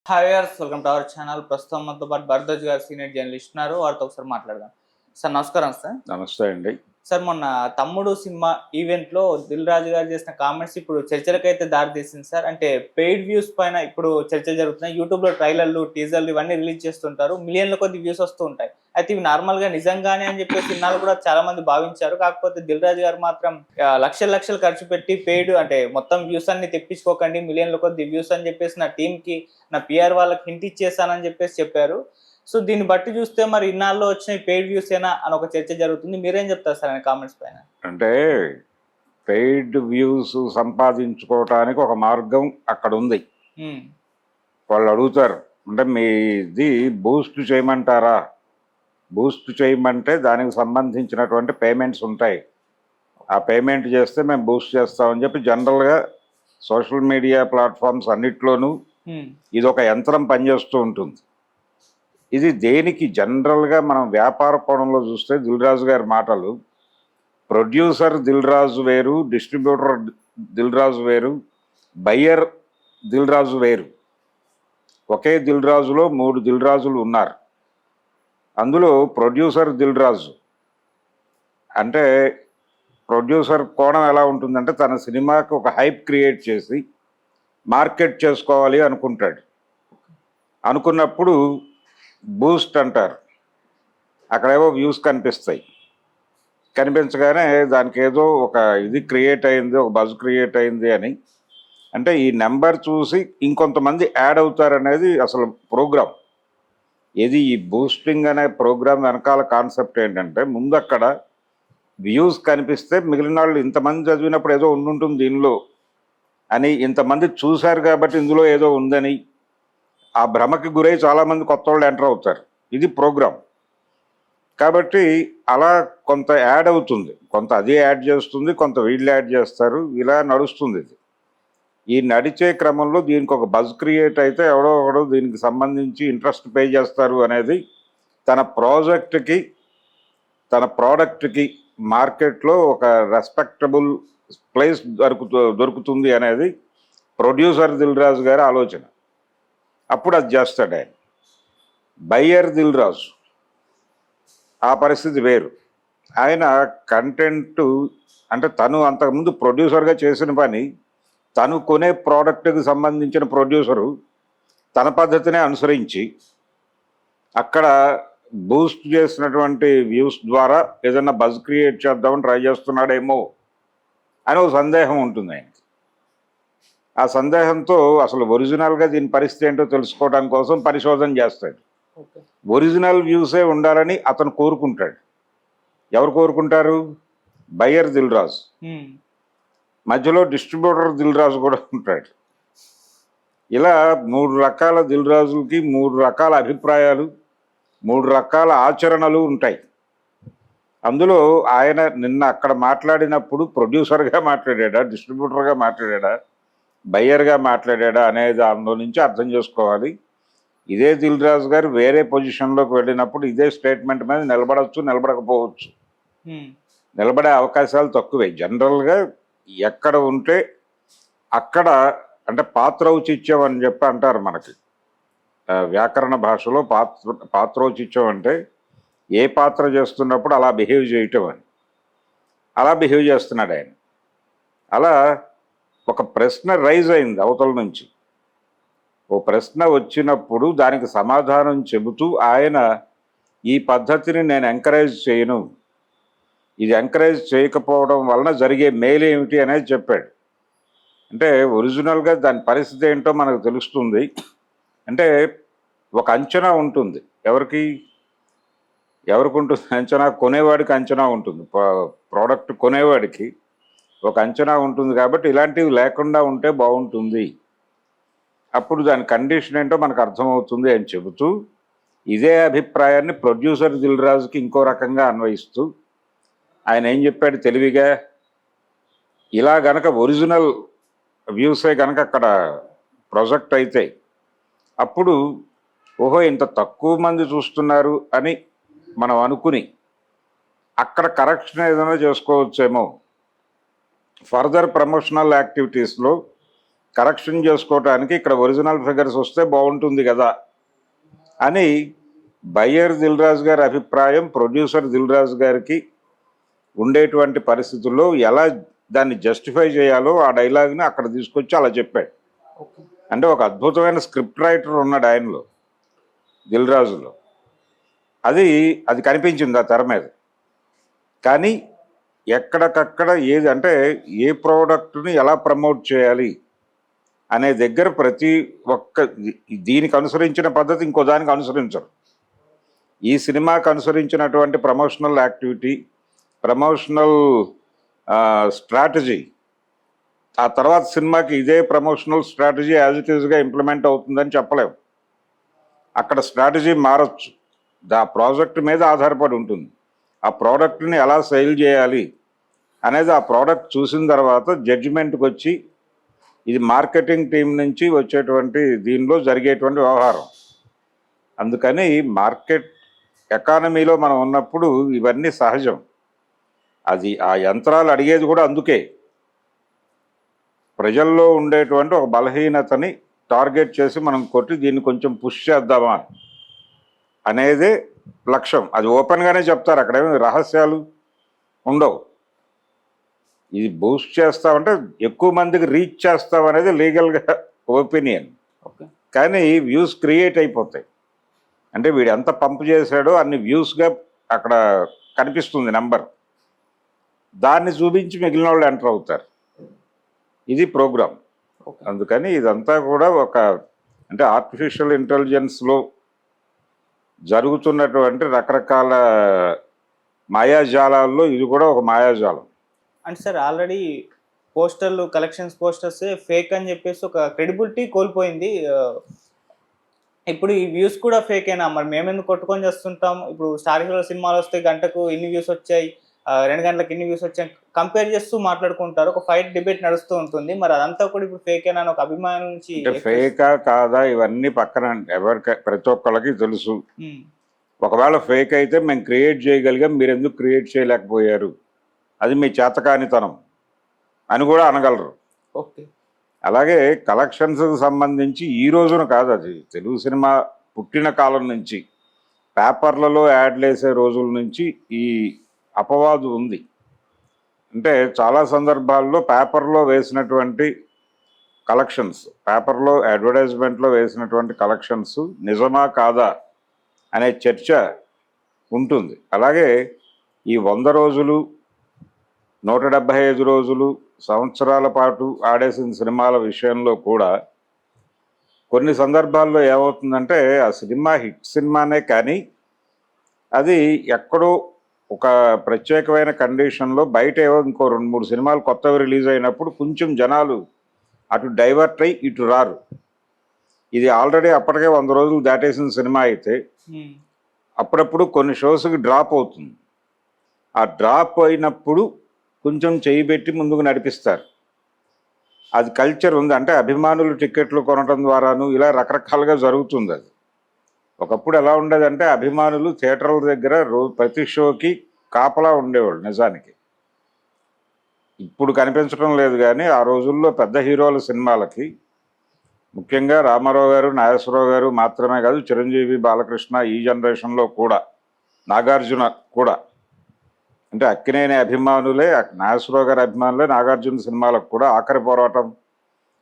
Hi viewers, welcome to our channel. ప్రస్తుతం మనతో పాటు భరద్వాజ్ గారు సీనియర్ జర్నలిస్ట్ ఉన్నారు. వారితో ఒకసారి మాట్లాడదాం. సార్ నమస్కారం సార్. నమస్తే అండి. సార్ మొన్న తమ్ముడు సినిమా ఈవెంట్‌లో దిల్ రాజు గారు చేసిన కామెంట్స్ ఇప్పుడు చర్చలకైతే దారితీసింది సార్. అంటే పెయిడ్ వ్యూస్ పైన ఇప్పుడు చర్చలు జరుగుతున్నాయి. యూట్యూబ్‌లో ట్రైలర్‌లు, టీజర్‌లు ఇవన్నీ రిలీజ్ చేస్తుంటారు. మిలియన్ల కొద్ది వ్యూస్ వస్తూ ఉంటాయి. అయితే ఇవి నార్మల్‌గా నిజంగానే అని చెప్పేసి ఇన్నాళ్ళు కూడా చాలా మంది భావించారు. కాకపోతే దిల్ రాజు గారు మాత్రం లక్షలు లక్షలు ఖర్చు పెట్టి పెయిడ్ అంటే మొత్తం వ్యూస్ అన్ని తెప్పించుకోకండి, మిలియన్ల కొద్ది వ్యూస్ అని చెప్పేసి నా టీమ్‌కి, నా పీఆర్ వాళ్ళకి హింట్ ఇచ్చేసానని చెప్పేసి చెప్పారు. సో దీన్ని బట్టి చూస్తే మరి ఇన్నాళ్ళు వచ్చిన పెయిడ్ వ్యూస్ ఏనా అని ఒక చర్చ జరుగుతుంది. మీరేం చెప్తారు సార్ ఆయన కామెంట్స్ పైన? అంటే పెయిడ్ వ్యూస్ సంపాదించుకోవటానికి ఒక మార్గం అక్కడ ఉంది. వాళ్ళు అడుగుతారు, అంటే మీది బూస్ట్ చేయమంటారా? బూస్ట్ చేయమంటే దానికి సంబంధించినటువంటి పేమెంట్స్ ఉంటాయి. ఆ పేమెంట్ చేస్తే మేము బూస్ట్ చేస్తామని చెప్పి జనరల్గా సోషల్ మీడియా ప్లాట్ఫామ్స్ అన్నిట్లోనూ ఇది ఒక యంత్రం పనిచేస్తూ ఉంటుంది. ఇది దేనికి జనరల్గా మనం వ్యాపార కోణంలో చూస్తే దిల్ రాజు గారి మాటలు, ప్రొడ్యూసర్ దిల్ రాజు వేరు, డిస్ట్రిబ్యూటర్ దిల్ రాజు వేరు, బయ్యర్ దిల్ రాజు వేరు. ఒకే దిల్ రాజులో 3 దిల్ రాజులు ఉన్నారు. అందులో ప్రొడ్యూసర్ దిల్ రాజు అంటే ప్రొడ్యూసర్ కోణం ఎలా ఉంటుందంటే తన సినిమాకి ఒక హైప్ క్రియేట్ చేసి మార్కెట్ చేసుకోవాలి అనుకుంటాడు. అనుకున్నప్పుడు బూస్ట్ అంటారు. అక్కడేవో వ్యూస్ కనిపిస్తాయి. కనిపించగానే దానికి ఏదో ఒక ఇది క్రియేట్ అయింది, ఒక బజ్ క్రియేట్ అయింది అని, అంటే ఈ నెంబర్ చూసి ఇంకొంతమంది యాడ్ అవుతారనేది అసలు ప్రోగ్రామ్. ఇది ఈ బూస్టింగ్ అనే ప్రోగ్రామ్ వెనకాల కాన్సెప్ట్ ఏంటంటే, ముందు అక్కడ వ్యూస్ కనిపిస్తే మిగిలిన వాళ్ళు ఇంతమంది చదివినప్పుడు ఏదో ఉండుంటుంది దీనిలో అని, ఇంతమంది చూశారు కాబట్టి ఇందులో ఏదో ఉందని ఆ భ్రమకి గురై చాలామంది కొత్త వాళ్ళు ఎంటర్ అవుతారు. ఇది ప్రోగ్రామ్. కాబట్టి అలా కొంత యాడ్ అవుతుంది, కొంత అదే యాడ్ చేస్తుంది, కొంత వీళ్ళు యాడ్ చేస్తారు, ఇలా నడుస్తుంది. ఇది ఈ నడిచే క్రమంలో దీనికి ఒక బజ్ క్రియేట్ అయితే ఎవడో ఒకడో దీనికి సంబంధించి ఇంట్రెస్ట్ పే చేస్తారు అనేది తన ప్రాజెక్ట్కి, తన ప్రోడక్ట్కి మార్కెట్లో ఒక రెస్పెక్టబుల్ ప్లేస్ దొరుకుతుంది అనేది ప్రొడ్యూసర్ దిల్ రాజు గారి ఆలోచన. అప్పుడు అది చేస్తాడు ఆయన. బయ్యర్ దిల్ రాజు ఆ పరిస్థితి వేరు. ఆయన కంటెంట్ అంటే తను అంతకుముందు ప్రొడ్యూసర్గా చేసిన పని, తను కొనే ప్రోడక్ట్కి సంబంధించిన ప్రొడ్యూసరు తన పద్ధతినే అనుసరించి అక్కడ బూస్ట్ చేసినటువంటి వ్యూస్ ద్వారా ఏదన్నా బజ్ క్రియేట్ చేద్దామని ట్రై చేస్తున్నాడేమో అని ఒక సందేహం ఉంటుంది ఆయనకి. ఆ సందేహంతో అసలు ఒరిజినల్గా దీని పరిస్థితి ఏంటో తెలుసుకోవడం కోసం పరిశోధన చేస్తాడు. ఒరిజినల్ వ్యూసే ఉండాలని అతను కోరుకుంటాడు. ఎవరు కోరుకుంటారు? బయ్యర్ దిల్ రాజు. మధ్యలో డిస్ట్రిబ్యూటర్ దిల్ రాజు కూడా ఉంటాడు. ఇలా 3 రకాల దిల్ రాజులకి 3 రకాల అభిప్రాయాలు, 3 రకాల ఆచరణలు ఉంటాయి. అందులో ఆయన నిన్న అక్కడ మాట్లాడినప్పుడు ప్రొడ్యూసర్గా మాట్లాడా, డిస్ట్రిబ్యూటర్గా మాట్లాడా, బయ్యర్గా మాట్లాడా అనే దానిలో నుంచి అర్థం చేసుకోవాలి. ఇదే దిల్ రాజు గారు వేరే పొజిషన్లోకి వెళ్ళినప్పుడు ఇదే స్టేట్మెంట్ మీద నిలబడవచ్చు, నిలబడకపోవచ్చు. నిలబడే అవకాశాలు తక్కువే. జనరల్గా ఎక్కడ ఉంటే అక్కడ, అంటే పాత్రౌచిత్యం అని చెప్పి అంటారు మనకి వ్యాకరణ భాషలో. పాత్రౌచిత్యం అంటే ఏ పాత్ర చేస్తున్నప్పుడు అలా బిహేవ్ చేయటం అని. అలా బిహేవ్ చేస్తున్నాడు ఆయన. అలా ఒక ప్రశ్న రైజ్ అయింది అవతల నుంచి. ఓ ప్రశ్న వచ్చినప్పుడు దానికి సమాధానం చెబుతూ ఆయన ఈ పద్ధతిని నేను ఎంకరేజ్ చేయను, ఇది ఎంకరేజ్ చేయకపోవడం వలన జరిగే మేలు ఏమిటి అనేది చెప్పాడు. అంటే ఒరిజినల్గా దాని పరిస్థితి ఏంటో మనకు తెలుస్తుంది. అంటే ఒక అంచనా ఉంటుంది. ఎవరికి ఉంటుంది అంచనా? కొనేవాడికి అంచనా ఉంటుంది. ప్రోడక్ట్ కొనేవాడికి ఒక అంచనా ఉంటుంది. కాబట్టి ఇలాంటివి లేకుండా ఉంటే బాగుంటుంది, అప్పుడు దాని కండిషన్ ఏంటో మనకు అర్థమవుతుంది అని చెబుతూ ఇదే అభిప్రాయాన్ని ప్రొడ్యూసర్ దిల్ రాజుకి ఇంకో రకంగా అన్వయిస్తూ ఆయన ఏం చెప్పాడు తెలివిగా, ఇలా గనక ఒరిజినల్ వ్యూసే కనుక అక్కడ ప్రొజెక్ట్ అయితే అప్పుడు ఓహో ఇంత తక్కువ మంది చూస్తున్నారు అని మనం అనుకుని అక్కడ కరెక్షన్ ఏదైనా చేసుకోవచ్చేమో. ఫర్దర్ ప్రమోషనల్ యాక్టివిటీస్లో కరెక్షన్ చేసుకోవటానికి ఇక్కడ ఒరిజినల్ ఫిగర్స్ వస్తే బాగుంటుంది కదా అని బయ్యర్ దిల్ రాజు గారి అభిప్రాయం ప్రొడ్యూసర్ దిల్ రాజు గారికి ఉండేటువంటి పరిస్థితుల్లో ఎలా దాన్ని జస్టిఫై చేయాలో ఆ డైలాగ్ని అక్కడ తీసుకొచ్చి అలా చెప్పాడు. అంటే ఒక అద్భుతమైన స్క్రిప్ట్ రైటర్ ఉన్నాడు ఆయనలో, దిల్ రాజులో. అది కనిపించింది ఆ తెర మీద. కానీ ఎక్కడికక్కడ ఏది అంటే ఏ ప్రోడక్ట్ని ఎలా ప్రమోట్ చేయాలి అనే దగ్గర ప్రతి ఒక్క దీనికి అనుసరించిన పద్ధతి ఇంకో దానికి అనుసరించరు. ఈ సినిమాకి అనుసరించినటువంటి ప్రమోషనల్ యాక్టివిటీ, ప్రమోషనల్ స్ట్రాటజీ ఆ తర్వాత సినిమాకి ఇదే ప్రమోషనల్ స్ట్రాటజీ యాజ్ ఇట్ ఈస్గా ఇంప్లిమెంట్ అవుతుందని చెప్పలేము. అక్కడ స్ట్రాటజీ మారచ్చు, ఆ ప్రాజెక్ట్ మీద ఆధారపడి ఉంటుంది. ఆ ప్రోడక్ట్ని ఎలా సేల్ చేయాలి అనేది ఆ ప్రోడక్ట్ చూసిన తర్వాత జడ్జిమెంట్కి వచ్చి ఇది మార్కెటింగ్ టీం నుంచి వచ్చేటువంటి దీనిలో జరిగేటువంటి వ్యవహారం. అందుకని మార్కెట్ ఎకానమీలో మనం ఉన్నప్పుడు ఇవన్నీ సహజం. అది ఆ యంత్రాలు అడిగేది కూడా అందుకే. ప్రజల్లో ఉండేటువంటి ఒక బలహీనతని టార్గెట్ చేసి మనం కొట్టి దీన్ని కొంచెం పుష్ చేద్దామా అనేదే లక్ష్యం. అది ఓపెన్గానే చెప్తారు, అక్కడేమి రహస్యాలు ఉండవు. ఇది బూస్ట్ చేస్తామంటే ఎక్కువ మందికి రీచ్ చేస్తాం అనేది లీగల్గా ఒపీనియన్. కానీ వ్యూస్ క్రియేట్ అయిపోతాయి. అంటే వీడు ఎంత పంప్ చేశాడో అన్ని వ్యూస్గా అక్కడ కనిపిస్తుంది నెంబర్. దాన్ని చూపించి మిగిలిన వాళ్ళు ఎంటర్ అవుతారు. ఇది ప్రోగ్రామ్. అందుకని ఇదంతా కూడా ఒక అంటే ఆర్టిఫిషియల్ ఇంటెలిజెన్స్లో జరుగుతున్నటువంటి రకరకాల మాయాజాలాల్లో ఇది కూడా ఒక మాయాజాలం. అంటే సార్ ఆల్రెడీ పోస్టర్లు కలెక్షన్స్ పోస్టర్స్ ఫేక్ అని చెప్పేసి ఒక క్రెడిబిలిటీ కోల్పోయింది. ఇప్పుడు ఈ వ్యూస్ కూడా ఫేక్ అయినా మరి మేమెందుకు కొట్టుకొని చేస్తుంటాం. ఇప్పుడు స్టార్ హీరో సినిమాలు వస్తే గంటకు ఇన్ని వ్యూస్ వచ్చాయి, 2 గంటలకు ఇన్ని వ్యూస్ వచ్చాయి కంపేర్ చేస్తూ మాట్లాడుకుంటారు. ఒక ఫైట్ డిబేట్ నడుస్తూ ఉంటుంది. మరి అదంతా కూడా ఇప్పుడు ఫేక్ అయినా ఒక అభిమానం నుంచి ఫేకా కాదా ఇవన్నీ పక్కన ప్రతి ఒక్కళ్ళకి తెలుసు. ఒకవేళ ఫేక్ అయితే మేము క్రియేట్ చేయగలిగాం, మీరు ఎందుకు క్రియేట్ చేయలేకపోయారు, అది మీ చేతకానితనం అని కూడా అనగలరు. ఓకే. అలాగే కలెక్షన్స్కి సంబంధించి ఈ రోజున కాదు, అది తెలుగు సినిమా పుట్టిన కాలం నుంచి పేపర్లలో యాడ్లు వేసే రోజుల నుంచి ఈ అపవాదు ఉంది. అంటే చాలా సందర్భాల్లో పేపర్లో వేసినటువంటి కలెక్షన్స్, పేపర్లో అడ్వర్టైజ్మెంట్లో వేసినటువంటి కలెక్షన్స్ నిజమా కాదా అనే చర్చ ఉంటుంది. అలాగే ఈ 100 రోజులు 175 రోజులు సంవత్సరాల పాటు ఆడేసిన సినిమాల విషయంలో కూడా కొన్ని సందర్భాల్లో ఏమవుతుందంటే ఆ సినిమా హిట్ సినిమానే కానీ అది ఎక్కడో ఒక ప్రత్యేకమైన కండిషన్లో బయట ఏవో ఇంకో 2-3 సినిమాలు కొత్తవి రిలీజ్ అయినప్పుడు కొంచెం జనాలు అటు డైవర్ట్ అయ్యి ఇటు రారు. ఇది ఆల్రెడీ అప్పటికే 100 రోజులు దాటేసిన సినిమా అయితే అప్పుడప్పుడు కొన్ని షోస్కి డ్రాప్ అవుతుంది. ఆ డ్రాప్ అయినప్పుడు కొంచెం చేయి పెట్టి ముందుకు నడిపిస్తారు. అది కల్చర్ ఉంది. అంటే అభిమానులు టికెట్లు కొనడం ద్వారాను ఇలా రకరకాలుగా జరుగుతుంది. అది ఒకప్పుడు ఎలా ఉండేదంటే అభిమానులు థియేటర్ల దగ్గర ప్రతి షోకి కాపలా ఉండేవాళ్ళు నిజానికి. ఇప్పుడు కనిపించడం లేదు. కానీ ఆ రోజుల్లో పెద్ద హీరోల సినిమాలకి ముఖ్యంగా రామారావు గారు, నాగేశ్వరరావు గారు మాత్రమే కాదు, చిరంజీవి, బాలకృష్ణ, ఈ జనరేషన్లో కూడా నాగార్జున కూడా, అంటే అక్కినేని అభిమానులే, నాగేశ్వరరావు గారి అభిమానులే నాగార్జున సినిమాలకు కూడా, ఆఖరి పోరాటం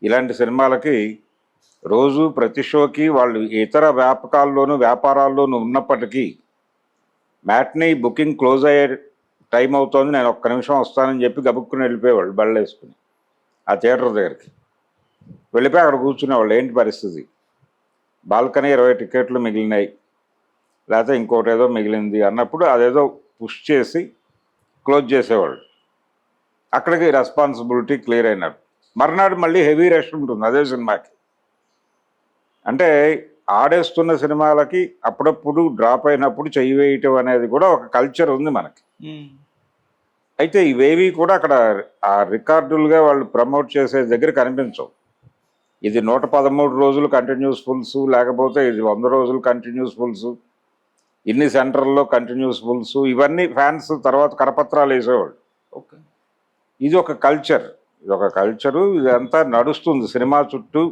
ఇలాంటి సినిమాలకి రోజు ప్రతి షోకి వాళ్ళు ఇతర వ్యాపారాల్లోనూ ఉన్నప్పటికీ మ్యాట్నీ బుకింగ్ క్లోజ్ అయ్యే టైం అవుతోంది, నేను ఒక్క నిమిషం వస్తానని చెప్పి గబుక్కుని వెళ్ళిపోయేవాళ్ళు బళ్ళు వేసుకుని ఆ థియేటర్ దగ్గరికి వెళ్ళిపోయి అక్కడ కూర్చునేవాళ్ళు. ఏంటి పరిస్థితి, బాల్కనీ 20 టికెట్లు మిగిలినాయి లేకపోతే ఇంకోటి ఏదో మిగిలింది అన్నప్పుడు అదేదో పుష్ చేసి క్లోజ్ చేసేవాళ్ళు. అక్కడికి రెస్పాన్సిబిలిటీ క్లియర్ అయినాడు. మర్నాడు మళ్ళీ హెవీ రష్ ఉంటుంది అదే సినిమాకి. అంటే ఆడేస్తున్న సినిమాలకి అప్పుడప్పుడు డ్రాప్ అయినప్పుడు చెయ్యి వేయటం అనేది కూడా ఒక కల్చర్ ఉంది మనకి. అయితే ఇవేవి కూడా అక్కడ ఆ రికార్డులుగా వాళ్ళు ప్రమోట్ చేసే దగ్గర కనిపించవు. ఇది 113 రోజులు కంటిన్యూస్ ఫుల్స్, లేకపోతే ఇది 100 రోజులు కంటిన్యూస్ ఫుల్స్, ఇన్ని సెంటర్లో కంటిన్యూస్ ఫుల్స్, ఇవన్నీ ఫ్యాన్స్ తర్వాత కరపత్రాలు వేసేవాళ్ళు. ఓకే. ఇది ఒక కల్చర్. ఇది ఒక కల్చరు, ఇదంతా నడుస్తుంది సినిమా చుట్టూ.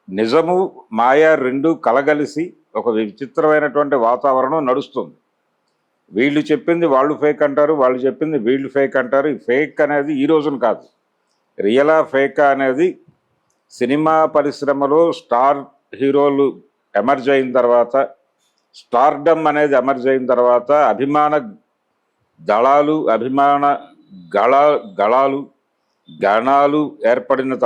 నిజము మాయా రెండు కలగలిసి ఒక విచిత్రమైనటువంటి వాతావరణం నడుస్తుంది. వీళ్ళు చెప్పింది వాళ్ళు ఫేక్ అంటారు, వాళ్ళు చెప్పింది వీళ్ళు ఫేక్ అంటారు. ఈ ఫేక్ అనేది ఈ రోజున కాదు, రియలా ఫేకా అనేది సినిమా పరిశ్రమలో స్టార్ హీరోలు ఎమర్జ్ అయిన తర్వాత, స్టార్డమ్ అనేది ఎమర్జ్ అయిన తర్వాత, అభిమాన దళాలు, అభిమాన గళాలు గణాలు ఏర్పడిన తర్వాత